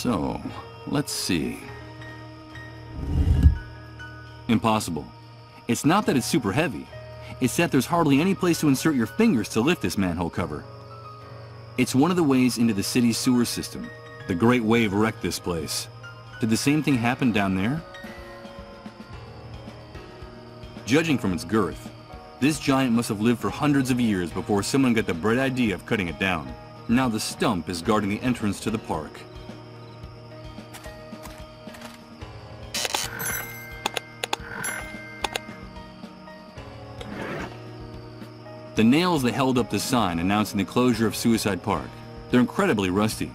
So, let's see. Impossible. It's not that it's super heavy. It's that there's hardly any place to insert your fingers to lift this manhole cover. It's one of the ways into the city's sewer system. The Great Wave wrecked this place. Did the same thing happen down there? Judging from its girth, this giant must have lived for hundreds of years before someone got the bright idea of cutting it down. Now the stump is guarding the entrance to the park. The nails that held up the sign announcing the closure of Suicide Park. They're incredibly rusty.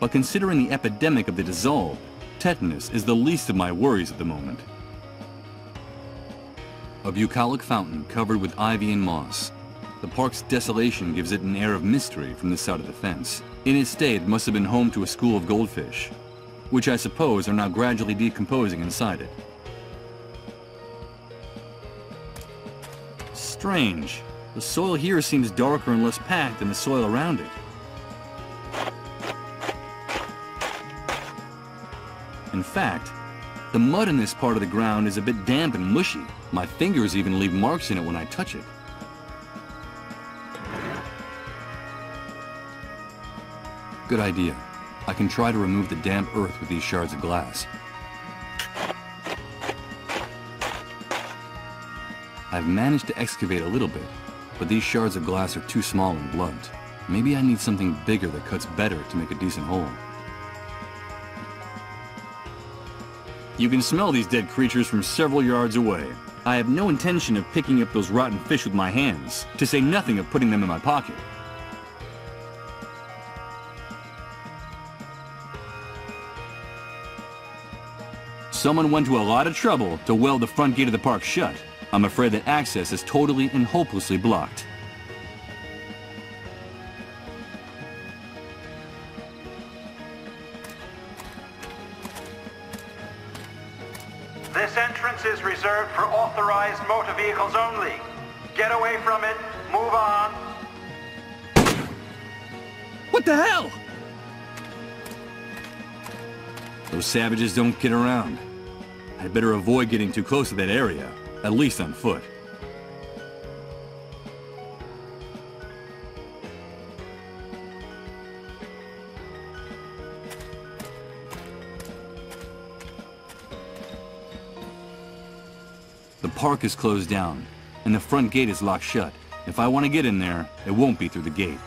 But considering the epidemic of the dissolve, tetanus is the least of my worries at the moment. A bucolic fountain covered with ivy and moss. The park's desolation gives it an air of mystery from the side of the fence. In its day, it must have been home to a school of goldfish, which I suppose are now gradually decomposing inside it. Strange. The soil here seems darker and less packed than the soil around it. In fact, the mud in this part of the ground is a bit damp and mushy. My fingers even leave marks in it when I touch it. Good idea. I can try to remove the damp earth with these shards of glass. I've managed to excavate a little bit, but these shards of glass are too small and blunt. Maybe I need something bigger that cuts better to make a decent hole. You can smell these dead creatures from several yards away. I have no intention of picking up those rotten fish with my hands, to say nothing of putting them in my pocket. Someone went to a lot of trouble to weld the front gate of the park shut. I'm afraid that access is totally and hopelessly blocked. This entrance is reserved for authorized motor vehicles only. Get away from it. Move on. What the hell? Those savages don't get around. I'd better avoid getting too close to that area, at least on foot. The park is closed down, and the front gate is locked shut. If I want to get in there, it won't be through the gate.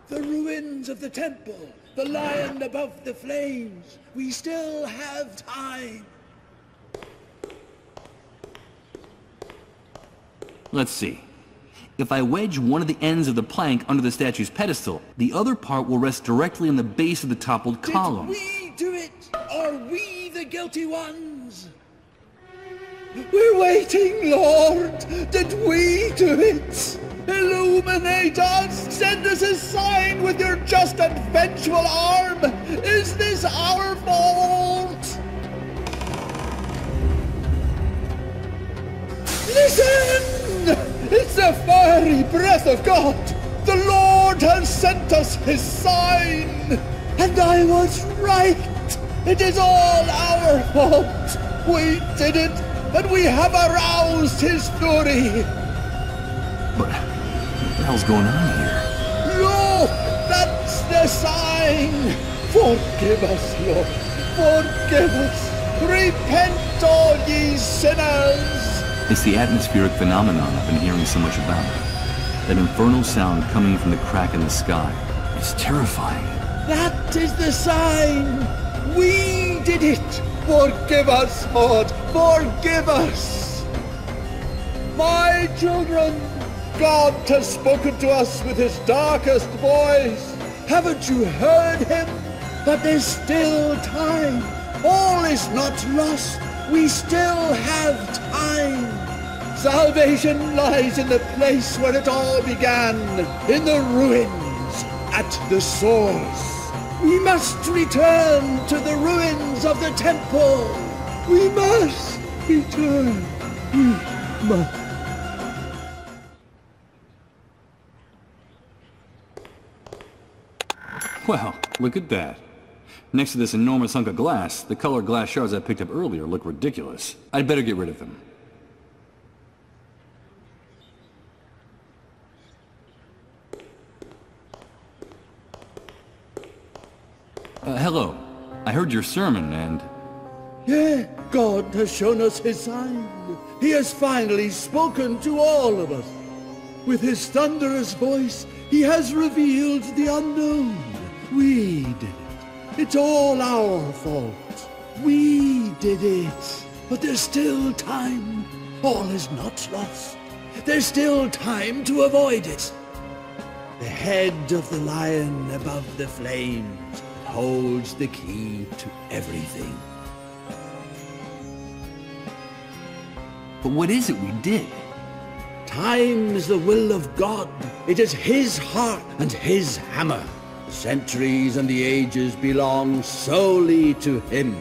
The ruins of the temple, the lion above the flames. We still have time. Let's see. If I wedge one of the ends of the plank under the statue's pedestal, the other part will rest directly on the base of the toppled column. Did we do it? Are we the guilty ones? We're waiting, Lord. Did we do it? Illuminate us! Send us a sign with your just and vengeful arm! Is this our fault? Listen! It's the fiery breath of God! The Lord has sent us his sign! And I was right! It is all our fault! We did it, and we have aroused his fury! But what the hell's going on here? Look! That's the sign! Forgive us, Lord! Forgive us! Repent, all ye sinners! It's the atmospheric phenomenon I've been hearing so much about. That infernal sound coming from the crack in the sky. It's terrifying. That is the sign! We did it! Forgive us, Lord! Forgive us! My children, God has spoken to us with his darkest voice. Haven't you heard him? But there's still time. All is not lost. We still have time. Salvation lies in the place where it all began, in the ruins, at the source. We must return to the ruins of the temple. We must return. We must. Well, look at that. Next to this enormous hunk of glass, the colored glass shards I picked up earlier look ridiculous. I'd better get rid of them. Hello. I heard your sermon and... Yeah, God has shown us his sign. He has finally spoken to all of us. With his thunderous voice, he has revealed the unknown. We did it. It's all our fault. We did it. But there's still time. All is not lost. There's still time to avoid it. The head of the lion above the flames holds the key to everything. But what is it we did? Time is the will of God. It is his heart and his hammer. The centuries and the ages belong solely to him.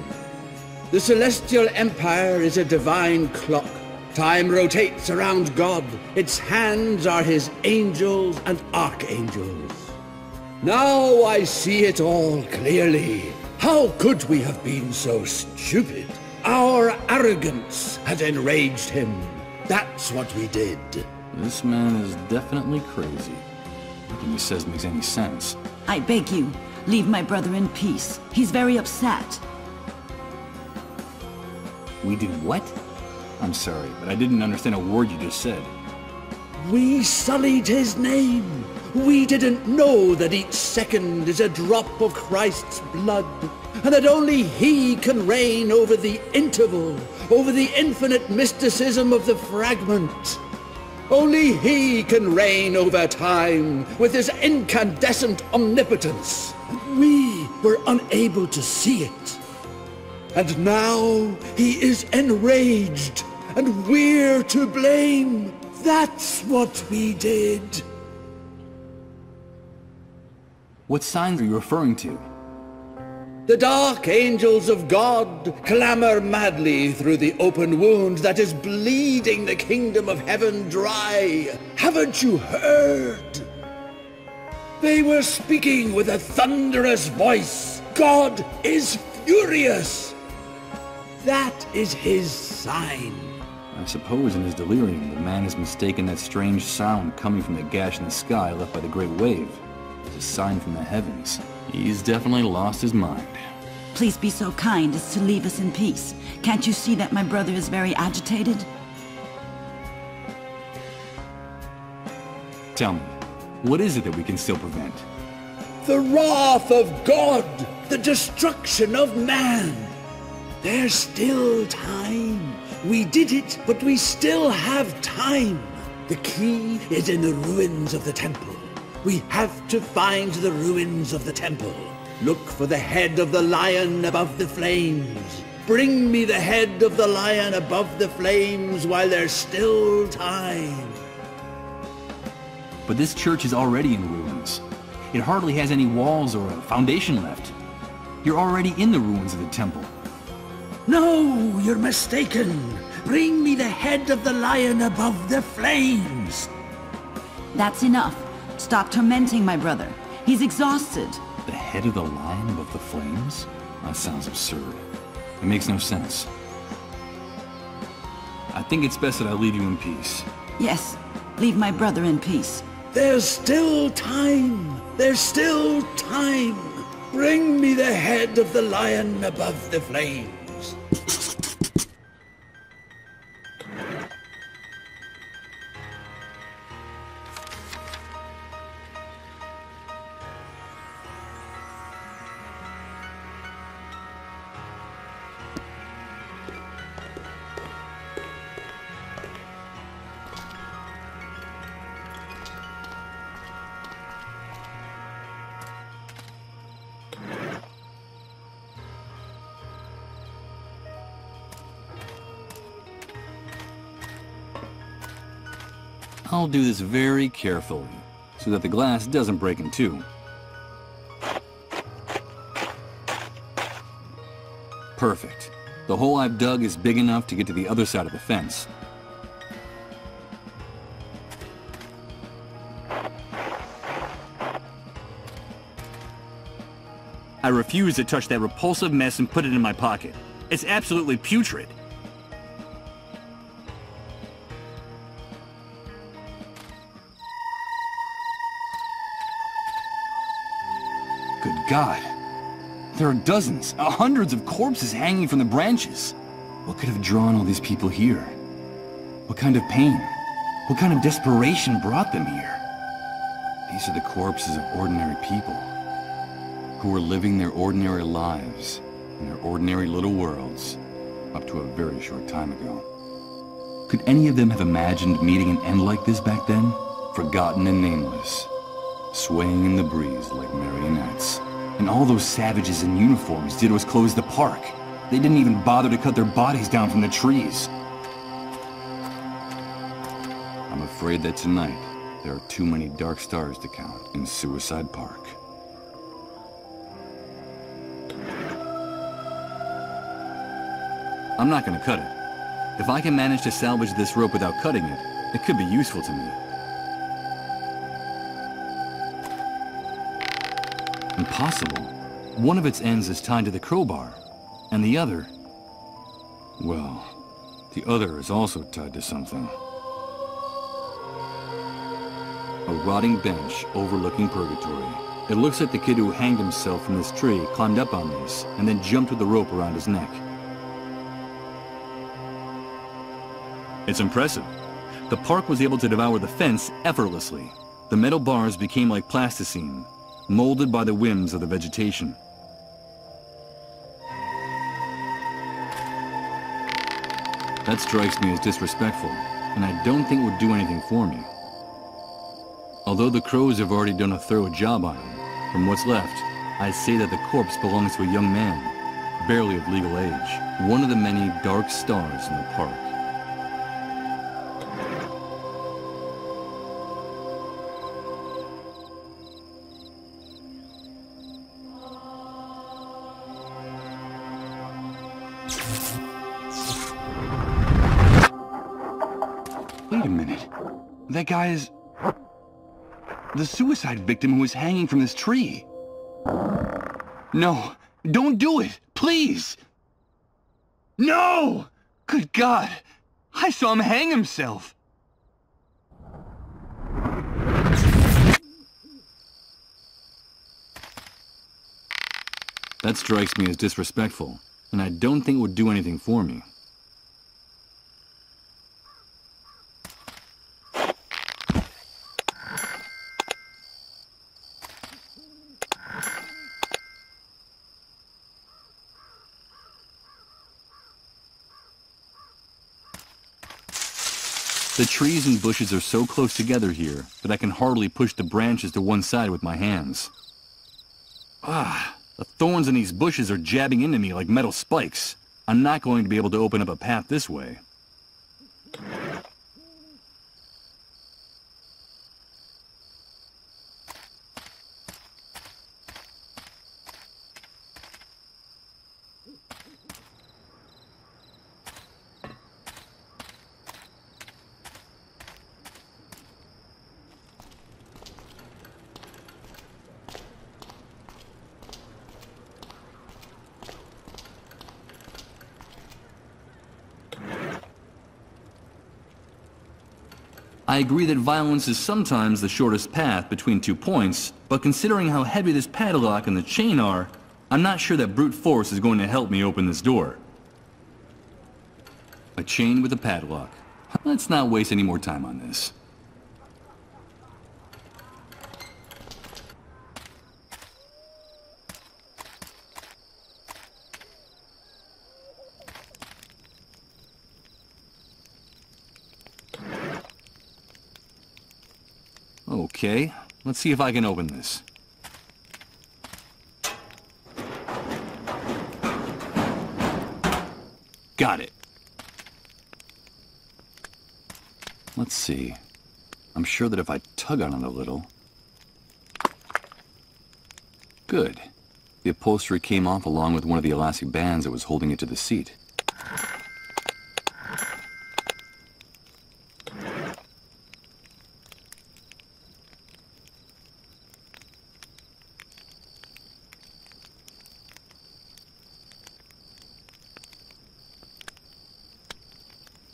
The celestial empire is a divine clock. Time rotates around God. Its hands are his angels and archangels. Now I see it all clearly. How could we have been so stupid? Our arrogance had enraged him. That's what we did. This man is definitely crazy. Nothing he says makes any sense. I beg you, leave my brother in peace. He's very upset. We did what? I'm sorry, but I didn't understand a word you just said. We sullied his name. We didn't know that each second is a drop of Christ's blood, and that only he can reign over the interval, over the infinite mysticism of the fragment. Only he can reign over time with his incandescent omnipotence. We were unable to see it. And now he is enraged, and we're to blame. That's what we did. What signs are you referring to? The dark angels of God clamor madly through the open wound that is bleeding the kingdom of heaven dry. Haven't you heard? They were speaking with a thunderous voice. God is furious. That is his sign. I suppose in his delirium, the man has mistaken that strange sound coming from the gash in the sky left by the great wave as a sign from the heavens. He's definitely lost his mind. Please be so kind as to leave us in peace. Can't you see that my brother is very agitated? Tell me, what is it that we can still prevent? The wrath of God, the destruction of man. There's still time. We did it, but we still have time. The key is in the ruins of the temple. We have to find the ruins of the temple. Look for the head of the lion above the flames. Bring me the head of the lion above the flames while there's still time. But this church is already in ruins. It hardly has any walls or a foundation left. You're already in the ruins of the temple. No, you're mistaken. Bring me the head of the lion above the flames. That's enough. Stop tormenting my brother. He's exhausted. The head of the lion above the flames? That sounds absurd. It makes no sense. I think it's best that I leave you in peace. Yes, leave my brother in peace. There's still time. There's still time. Bring me the head of the lion above the flames. I'll do this very carefully, so that the glass doesn't break in two. Perfect. The hole I've dug is big enough to get to the other side of the fence. I refuse to touch that repulsive mess and put it in my pocket. It's absolutely putrid. Good God. There are dozens, hundreds of corpses hanging from the branches. What could have drawn all these people here? What kind of pain? What kind of desperation brought them here? These are the corpses of ordinary people who were living their ordinary lives in their ordinary little worlds up to a very short time ago. Could any of them have imagined meeting an end like this back then? Forgotten and nameless, swaying in the breeze like marionettes. And all those savages in uniforms did was close the park. They didn't even bother to cut their bodies down from the trees. I'm afraid that tonight, there are too many dark stars to count in Suicide Park. I'm not gonna cut it. If I can manage to salvage this rope without cutting it, it could be useful to me. Impossible. One of its ends is tied to the crowbar, and the other... well, the other is also tied to something. A rotting bench overlooking purgatory. It looks like the kid who hanged himself from this tree climbed up on this, and then jumped with the rope around his neck. It's impressive. The park was able to devour the fence effortlessly. The metal bars became like plasticine, molded by the whims of the vegetation. That strikes me as disrespectful, and I don't think it would do anything for me. Although the crows have already done a thorough job on him, from what's left, I say that the corpse belongs to a young man, barely of legal age, one of the many dark stars in the park. Wait a minute. That guy is... the suicide victim who was hanging from this tree. No, don't do it, please! No! Good God, I saw him hang himself. That strikes me as disrespectful, and I don't think it would do anything for me. The trees and bushes are so close together here that I can hardly push the branches to one side with my hands. The thorns in these bushes are jabbing into me like metal spikes. I'm not going to be able to open up a path this way. I agree that violence is sometimes the shortest path between 2 points, but considering how heavy this padlock and the chain are, I'm not sure that brute force is going to help me open this door. A chain with a padlock. Let's not waste any more time on this. Okay, let's see if I can open this. Got it. Let's see. I'm sure that if I tug on it a little... Good. The upholstery came off along with one of the elastic bands that was holding it to the seat.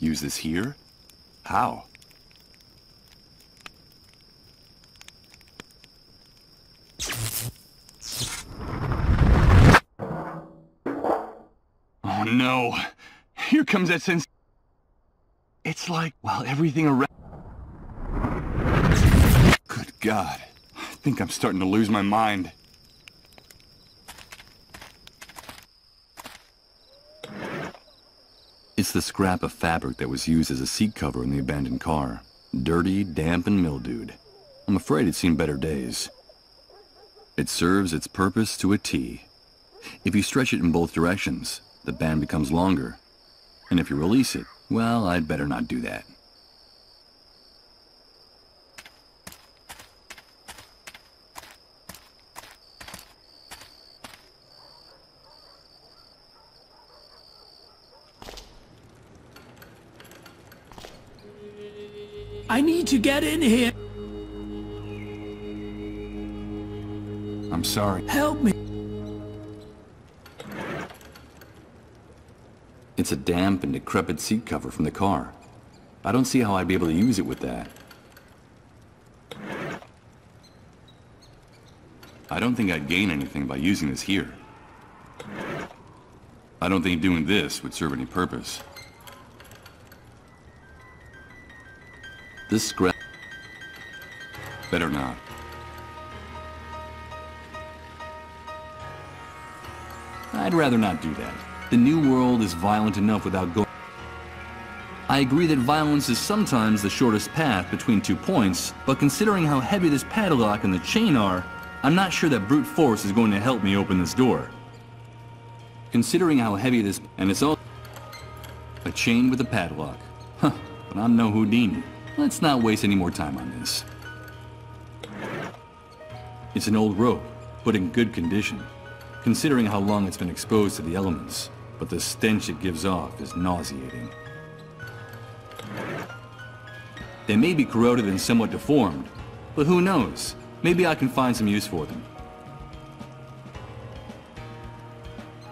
Use this here? How? Oh no! Here comes that sense. It's like, well, everything around... Good God. I think I'm starting to lose my mind. It's the scrap of fabric that was used as a seat cover in the abandoned car. Dirty, damp, and mildewed. I'm afraid it's seen better days. It serves its purpose to a T. If you stretch it in both directions, the band becomes longer. And if you release it, well, I'd better not do that. I need to get in here. I'm sorry. Help me. It's a damp and decrepit seat cover from the car. I don't see how I'd be able to use it with that. I don't think I'd gain anything by using this here. I don't think doing this would serve any purpose. This scrap... Better not. I'd rather not do that. The new world is violent enough without going... I agree that violence is sometimes the shortest path between 2 points, but considering how heavy this padlock and the chain are, I'm not sure that brute force is going to help me open this door. Considering how heavy this... and it's all... a chain with a padlock. Huh, but I'm no Houdini. Let's not waste any more time on this. It's an old rope, but in good condition, considering how long it's been exposed to the elements, but the stench it gives off is nauseating. They may be corroded and somewhat deformed, but who knows? Maybe I can find some use for them.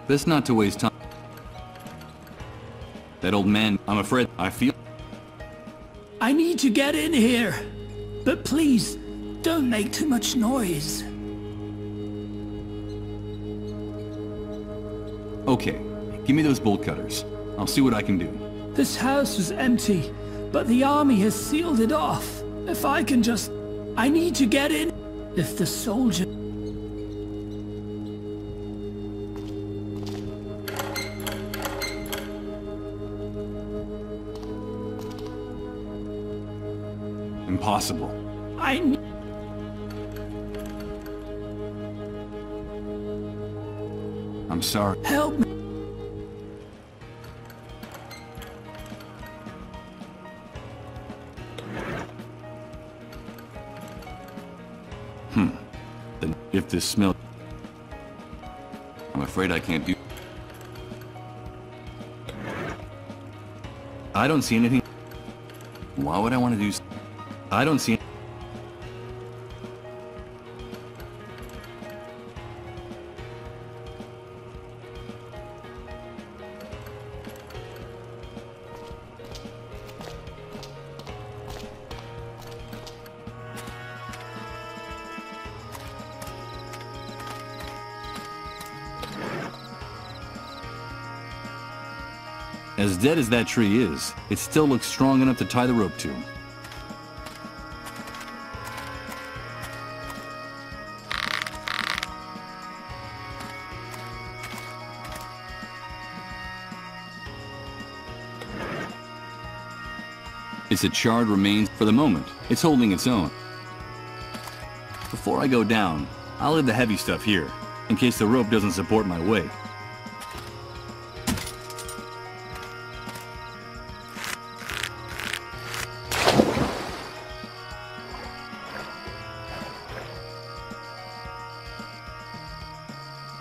Best not to waste time. That old man, I'm afraid I feel... I need to get in here. But please, don't make too much noise. Okay, give me those bolt cutters. I'll see what I can do. This house was empty, but the army has sealed it off. If I can just... I need to get in. If the soldier... Impossible. I'm sorry. Help me. Then if this smell... I'm afraid I can't do... I don't see anything... Why would I want to do... I don't see... As dead as that tree is, it still looks strong enough to tie the rope to. It's a charred remains for the moment. It's holding its own. Before I go down, I'll leave the heavy stuff here, in case the rope doesn't support my weight.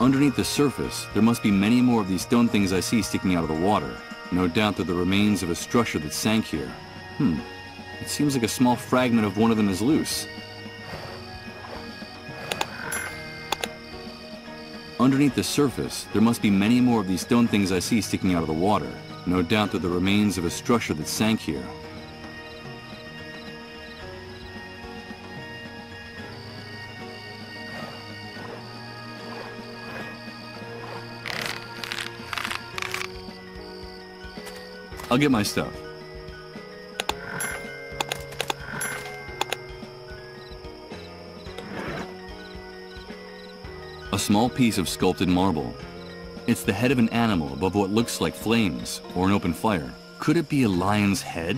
Underneath the surface, there must be many more of these stone things I see sticking out of the water. No doubt they're the remains of a structure that sank here. It seems like a small fragment of one of them is loose. Underneath the surface, there must be many more of these stone things I see sticking out of the water. No doubt they're the remains of a structure that sank here. I'll get my stuff. A small piece of sculpted marble. It's the head of an animal above what looks like flames or an open fire. Could it be a lion's head?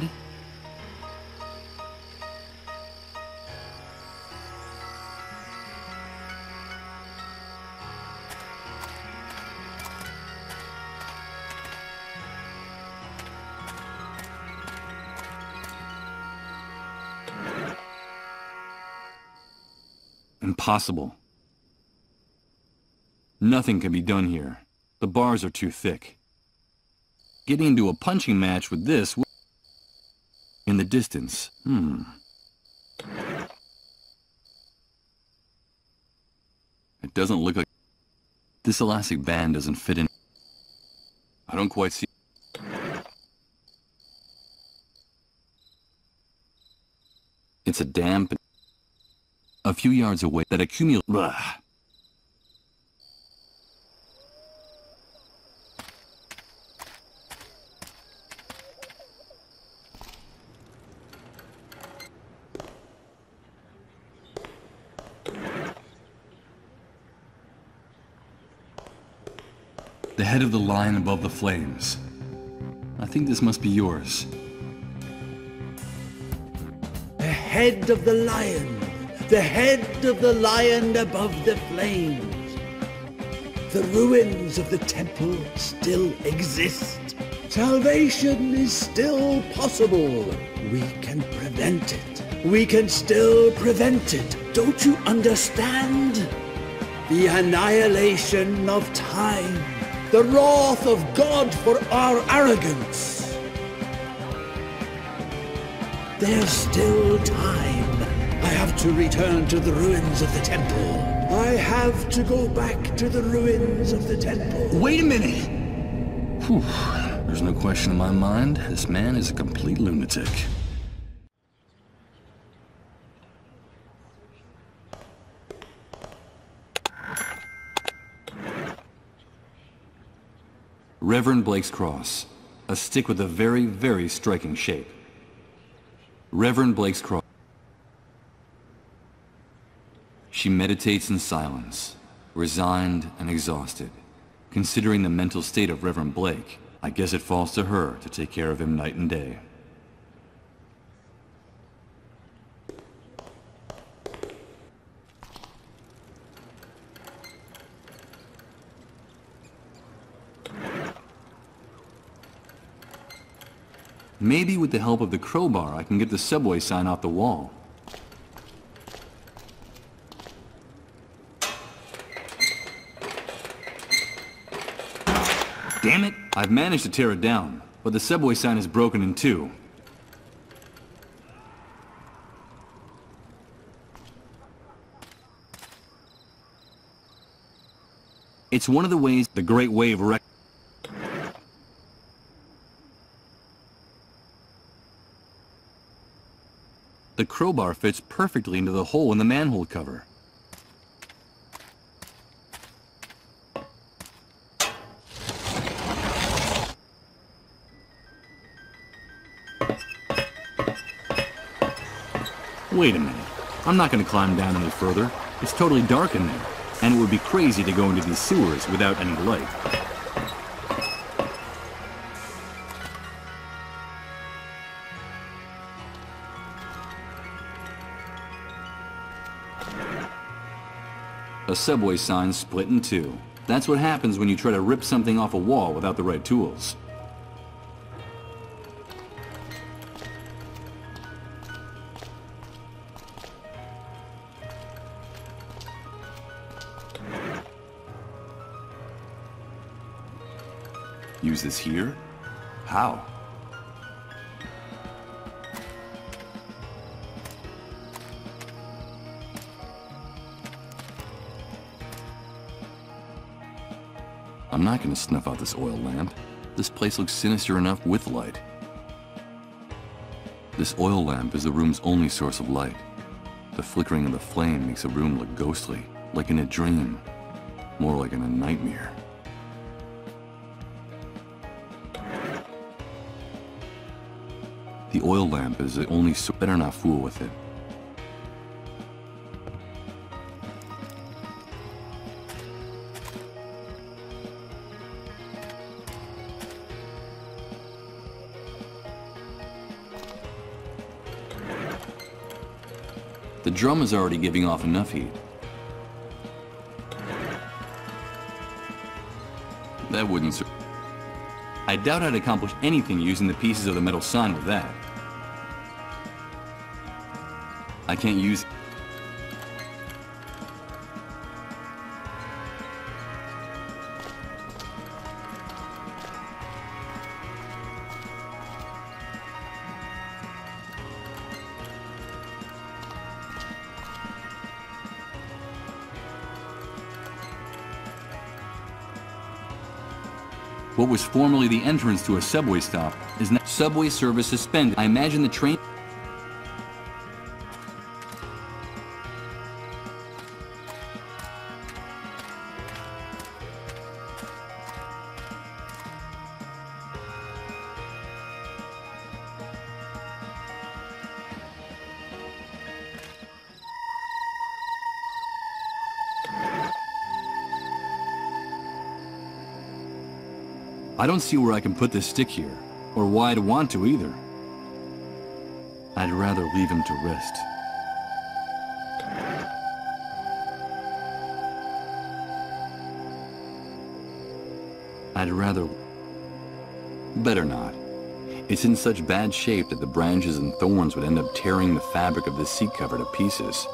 Impossible. Nothing can be done here. The bars are too thick. Getting into a punching match with this in the distance. It doesn't look like this elastic band doesn't fit in. I don't quite see. It's a damp, a few yards away that accumulates. The head of the lion above the flames. I think this must be yours. The head of the lion. The head of the lion above the flames. The ruins of the temple still exist. Salvation is still possible. We can prevent it. We can still prevent it. Don't you understand? The annihilation of time. The wrath of God for our arrogance. There's still time. I have to return to the ruins of the temple. I have to go back to the ruins of the temple. Wait a minute! Whew. There's no question in my mind. This man is a complete lunatic. Reverend Blake's cross. A stick with a very, very striking shape. Reverend Blake's cross. She meditates in silence, resigned and exhausted. Considering the mental state of Reverend Blake, I guess it falls to her to take care of him night and day. Maybe with the help of the crowbar, I can get the subway sign off the wall. Damn it! I've managed to tear it down, but the subway sign is broken in two. It's one of the ways the Great Wave wrecked. The crowbar fits perfectly into the hole in the manhole cover. Wait a minute. I'm not going to climb down any further. It's totally dark in there, and it would be crazy to go into these sewers without any light. A subway sign split in two. That's what happens when you try to rip something off a wall without the right tools. Use this here? How? I'm not going to snuff out this oil lamp. This place looks sinister enough with light. This oil lamp is the room's only source of light. The flickering of the flame makes the room look ghostly, like in a dream, more like in a nightmare. The oil lamp is the only source. Better not fool with it. The drum is already giving off enough heat. That wouldn't serve. I doubt I'd accomplish anything using the pieces of the metal sign with that. I can't use... What was formerly the entrance to a subway stop is now subway service suspended. I imagine the train... I don't see where I can put this stick here, or why I'd want to either. I'd rather leave him to rest. I'd rather... Better not. It's in such bad shape that the branches and thorns would end up tearing the fabric of this seat cover to pieces.